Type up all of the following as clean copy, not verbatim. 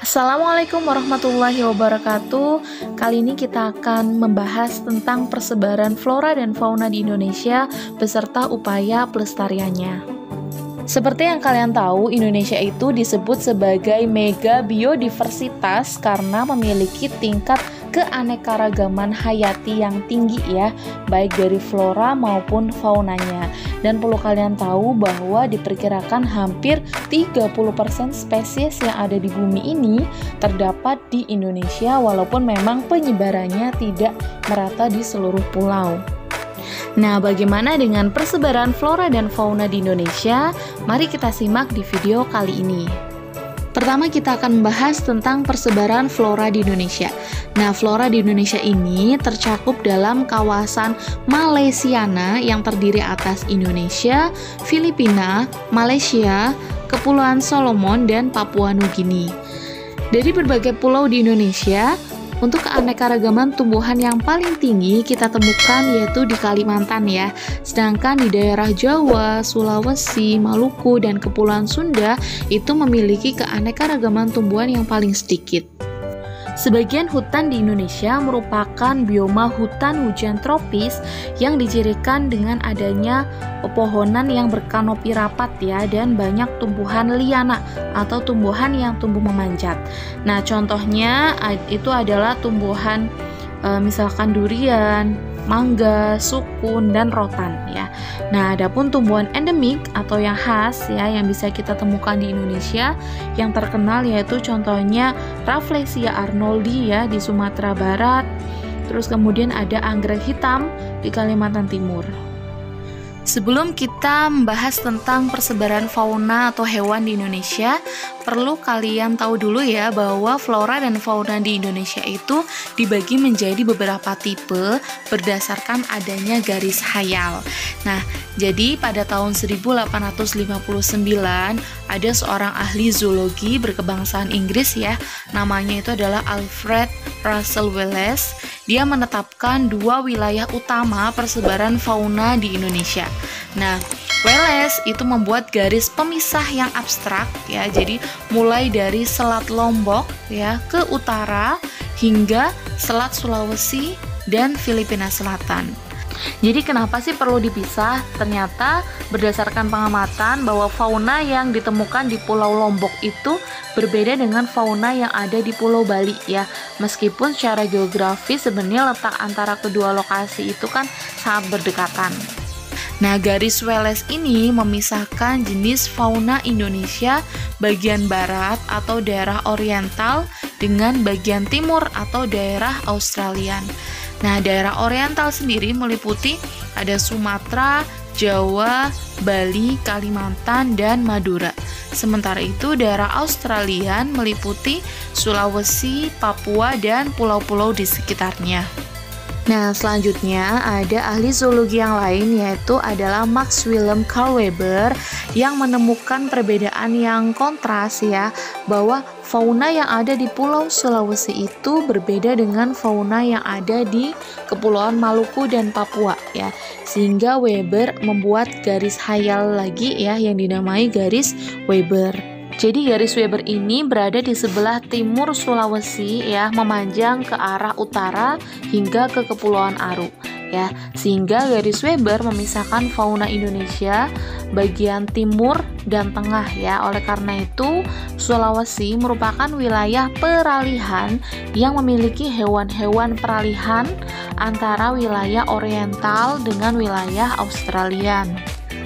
Assalamualaikum warahmatullahi wabarakatuh. Kali ini kita akan membahas tentang persebaran flora dan fauna di Indonesia beserta upaya pelestariannya. Seperti yang kalian tahu, Indonesia itu disebut sebagai mega biodiversitas karena memiliki tingkat keanekaragaman hayati yang tinggi ya, baik dari flora maupun faunanya. Dan perlu kalian tahu bahwa diperkirakan hampir 30% spesies yang ada di bumi ini terdapat di Indonesia, walaupun memang penyebarannya tidak merata di seluruh pulau. Nah, bagaimana dengan persebaran flora dan fauna di Indonesia? Mari kita simak di video kali ini. Pertama, kita akan membahas tentang persebaran flora di Indonesia. Nah, flora di Indonesia ini tercakup dalam kawasan Malaysiana yang terdiri atas Indonesia, Filipina, Malaysia, Kepulauan Solomon, dan Papua Nugini. Dari berbagai pulau di Indonesia, untuk keanekaragaman tumbuhan yang paling tinggi kita temukan yaitu di Kalimantan ya. Sedangkan di daerah Jawa, Sulawesi, Maluku, dan Kepulauan Sunda itu memiliki keanekaragaman tumbuhan yang paling sedikit. Sebagian hutan di Indonesia merupakan bioma hutan hujan tropis yang dicirikan dengan adanya pepohonan yang berkanopi rapat ya, dan banyak tumbuhan liana atau tumbuhan yang tumbuh memanjat. Nah, contohnya itu adalah tumbuhan misalkan durian, mangga, sukun, dan rotan ya. Nah, adapun tumbuhan endemik atau yang khas ya yang bisa kita temukan di Indonesia yang terkenal yaitu contohnya Rafflesia arnoldi ya di Sumatera Barat. Terus kemudian ada anggrek hitam di Kalimantan Timur. Sebelum kita membahas tentang persebaran fauna atau hewan di Indonesia, perlu kalian tahu dulu ya bahwa flora dan fauna di Indonesia itu dibagi menjadi beberapa tipe berdasarkan adanya garis hayal. Nah, jadi pada tahun 1859 ada seorang ahli zoologi berkebangsaan Inggris ya, namanya itu adalah Alfred Russel Wallace. Dia menetapkan dua wilayah utama persebaran fauna di Indonesia. Nah, Wallace itu membuat garis pemisah yang abstrak ya. Jadi mulai dari Selat Lombok ya ke utara hingga Selat Sulawesi dan Filipina Selatan. Jadi kenapa sih perlu dipisah? Ternyata berdasarkan pengamatan bahwa fauna yang ditemukan di Pulau Lombok itu berbeda dengan fauna yang ada di Pulau Bali ya. Meskipun secara geografis sebenarnya letak antara kedua lokasi itu kan sangat berdekatan. Nah, garis Wallace ini memisahkan jenis fauna Indonesia bagian barat atau daerah oriental dengan bagian timur atau daerah Australian. Nah, daerah oriental sendiri meliputi ada Sumatera, Jawa, Bali, Kalimantan, dan Madura. Sementara itu, daerah Australian meliputi Sulawesi, Papua, dan pulau-pulau di sekitarnya. Nah, selanjutnya ada ahli zoologi yang lain yaitu adalah Max Wilhelm Carl Weber yang menemukan perbedaan yang kontras ya, bahwa fauna yang ada di Pulau Sulawesi itu berbeda dengan fauna yang ada di Kepulauan Maluku dan Papua ya. Sehingga Weber membuat garis hayal lagi ya yang dinamai garis Weber. Jadi garis Weber ini berada di sebelah timur Sulawesi ya, memanjang ke arah utara hingga ke Kepulauan Aru ya. Sehingga garis Weber memisahkan fauna Indonesia bagian timur dan tengah ya. Oleh karena itu, Sulawesi merupakan wilayah peralihan yang memiliki hewan-hewan peralihan antara wilayah oriental dengan wilayah Australian.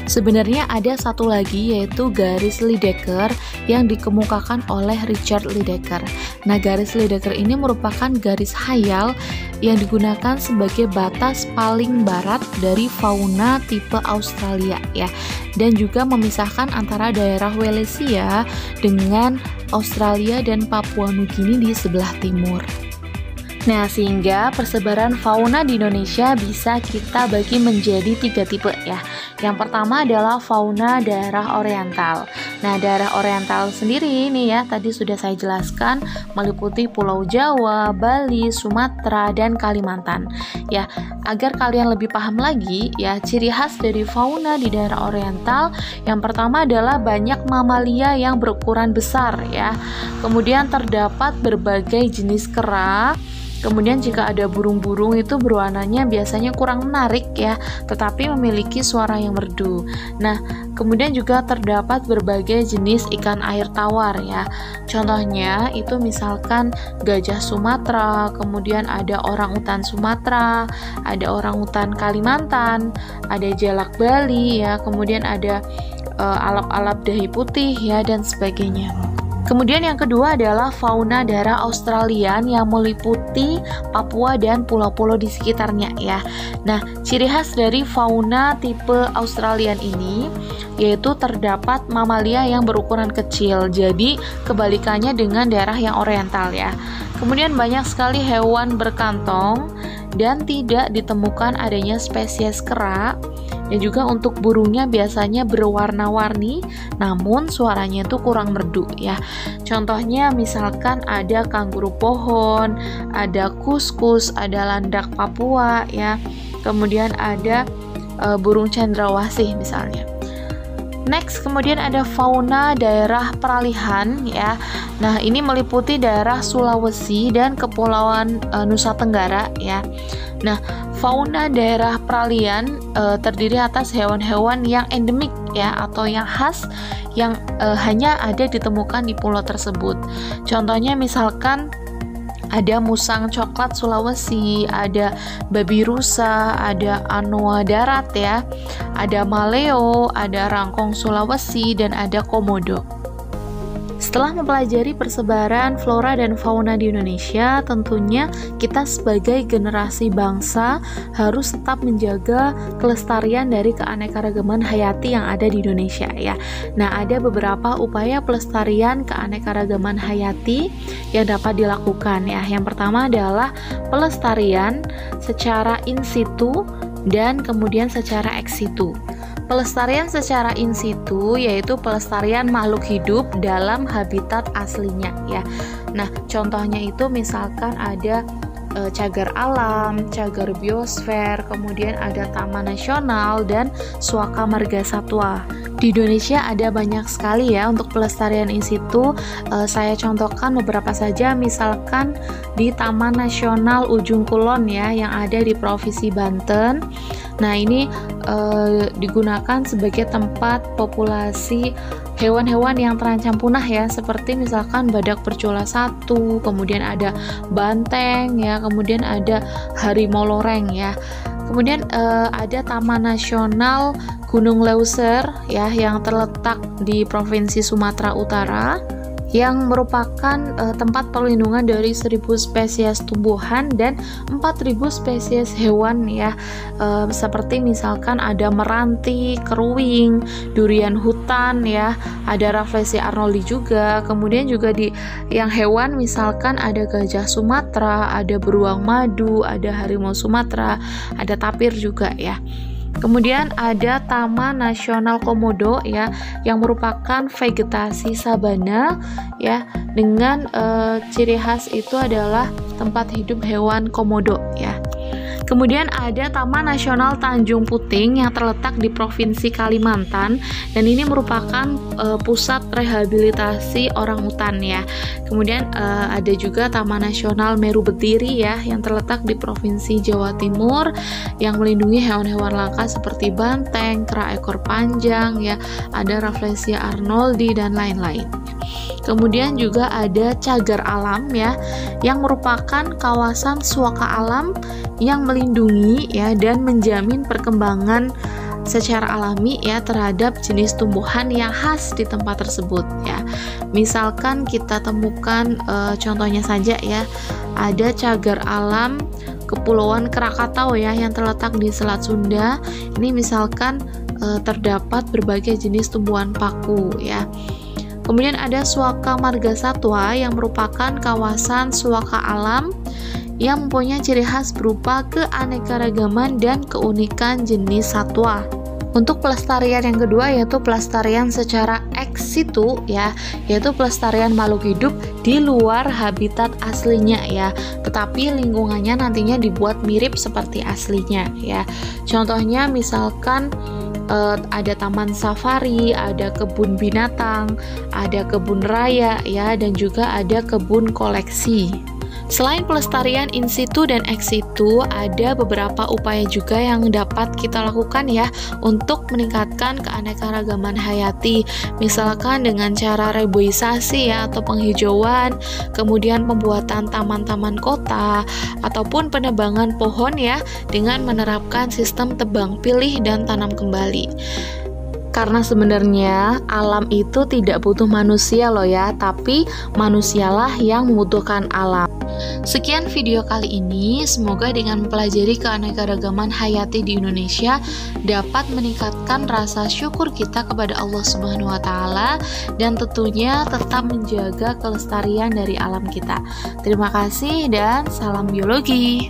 Sebenarnya ada satu lagi yaitu garis Lydekker yang dikemukakan oleh Richard Lydekker. Nah, garis Lydekker ini merupakan garis hayal yang digunakan sebagai batas paling barat dari fauna tipe Australia ya, dan juga memisahkan antara daerah Wallacea dengan Australia dan Papua Nugini di sebelah timur. Nah, sehingga persebaran fauna di Indonesia bisa kita bagi menjadi 3 tipe ya. Yang pertama adalah fauna daerah oriental. Nah, daerah oriental sendiri ini ya, tadi sudah saya jelaskan, meliputi Pulau Jawa, Bali, Sumatera, dan Kalimantan. Ya, agar kalian lebih paham lagi ya, ciri khas dari fauna di daerah oriental yang pertama adalah banyak mamalia yang berukuran besar ya. Kemudian terdapat berbagai jenis kera. Kemudian jika ada burung-burung itu berwarnanya biasanya kurang menarik ya, tetapi memiliki suara yang merdu. Nah, kemudian juga terdapat berbagai jenis ikan air tawar ya. Contohnya itu misalkan gajah Sumatera, kemudian ada orangutan Sumatera, ada orangutan Kalimantan, ada jalak Bali ya, kemudian ada alap-alap dahi putih ya, dan sebagainya. Kemudian yang kedua adalah fauna daerah Australian yang meliputi Papua dan pulau-pulau di sekitarnya ya. Nah, ciri khas dari fauna tipe Australian ini yaitu terdapat mamalia yang berukuran kecil. Jadi kebalikannya dengan daerah yang oriental ya. Kemudian banyak sekali hewan berkantong dan tidak ditemukan adanya spesies kera. Dan juga untuk burungnya biasanya berwarna-warni, namun suaranya itu kurang merdu ya. Contohnya misalkan ada kanguru pohon, ada kuskus, ada landak Papua ya. Kemudian ada burung cendrawasih misalnya. Next, kemudian ada fauna daerah peralihan ya. Nah, ini meliputi daerah Sulawesi dan Kepulauan Nusa Tenggara ya. Nah, fauna daerah peralihan terdiri atas hewan-hewan yang endemik ya, atau yang khas yang hanya ada ditemukan di pulau tersebut. Contohnya misalkan ada musang coklat Sulawesi, ada babi rusa, ada anoa darat ya, ada maleo, ada rangkong Sulawesi, dan ada komodo. Setelah mempelajari persebaran flora dan fauna di Indonesia, tentunya kita sebagai generasi bangsa harus tetap menjaga kelestarian dari keanekaragaman hayati yang ada di Indonesia ya. Nah, ada beberapa upaya pelestarian keanekaragaman hayati yang dapat dilakukan ya. Yang pertama adalah pelestarian secara in situ dan kemudian secara ex situ. Pelestarian secara in situ yaitu pelestarian makhluk hidup dalam habitat aslinya ya. Nah, contohnya itu misalkan ada cagar alam, cagar biosfer, kemudian ada taman nasional dan suaka marga satwa. Di Indonesia ada banyak sekali ya untuk pelestarian in situ. Saya contohkan beberapa saja, misalkan di Taman Nasional Ujung Kulon ya, yang ada di Provinsi Banten. Nah, ini digunakan sebagai tempat populasi hewan-hewan yang terancam punah ya, seperti misalkan badak bercula 1, kemudian ada banteng ya, kemudian ada harimau loreng ya. Kemudian ada Taman Nasional Gunung Leuser ya, yang terletak di Provinsi Sumatera Utara, yang merupakan tempat perlindungan dari 1000 spesies tumbuhan dan 4000 spesies hewan ya, seperti misalkan ada meranti, keruing, durian hutan ya, ada Rafflesia arnoldi juga. Kemudian juga di yang hewan misalkan ada gajah Sumatera, ada beruang madu, ada harimau Sumatera, ada tapir juga ya. Kemudian ada Taman Nasional Komodo ya, yang merupakan vegetasi sabana ya, dengan ciri khas itu adalah tempat hidup hewan komodo ya. Kemudian ada Taman Nasional Tanjung Puting yang terletak di Provinsi Kalimantan, dan ini merupakan pusat rehabilitasi orangutan ya. Kemudian ada juga Taman Nasional Meru Betiri ya, yang terletak di Provinsi Jawa Timur, yang melindungi hewan-hewan langka seperti banteng, kera ekor panjang ya, ada Rafflesia arnoldi dan lain-lain. Kemudian juga ada cagar alam ya, yang merupakan kawasan suaka alam yang melindungi ya dan menjamin perkembangan secara alami ya terhadap jenis tumbuhan yang khas di tempat tersebut ya. Misalkan kita temukan contohnya saja ya, ada cagar alam Kepulauan Krakatau ya, yang terletak di Selat Sunda. Ini misalkan terdapat berbagai jenis tumbuhan paku ya. Kemudian ada Suaka Marga Satwa yang merupakan kawasan suaka alam yang mempunyai ciri khas berupa keanekaragaman dan keunikan jenis satwa. Untuk pelestarian yang kedua yaitu pelestarian secara ex situ ya, yaitu pelestarian makhluk hidup di luar habitat aslinya ya, tetapi lingkungannya nantinya dibuat mirip seperti aslinya ya. Contohnya misalkan ada taman safari, ada kebun binatang, ada kebun raya ya, dan juga ada kebun koleksi. Selain pelestarian in situ dan ex situ, ada beberapa upaya juga yang dapat kita lakukan ya untuk meningkatkan keanekaragaman hayati. Misalkan dengan cara reboisasi ya atau penghijauan, kemudian pembuatan taman-taman kota ataupun penebangan pohon ya dengan menerapkan sistem tebang pilih dan tanam kembali. Karena sebenarnya alam itu tidak butuh manusia loh ya, tapi manusialah yang membutuhkan alam. Sekian video kali ini, semoga dengan mempelajari keanekaragaman hayati di Indonesia dapat meningkatkan rasa syukur kita kepada Allah Subhanahu wa Ta'ala dan tentunya tetap menjaga kelestarian dari alam kita. Terima kasih dan salam biologi.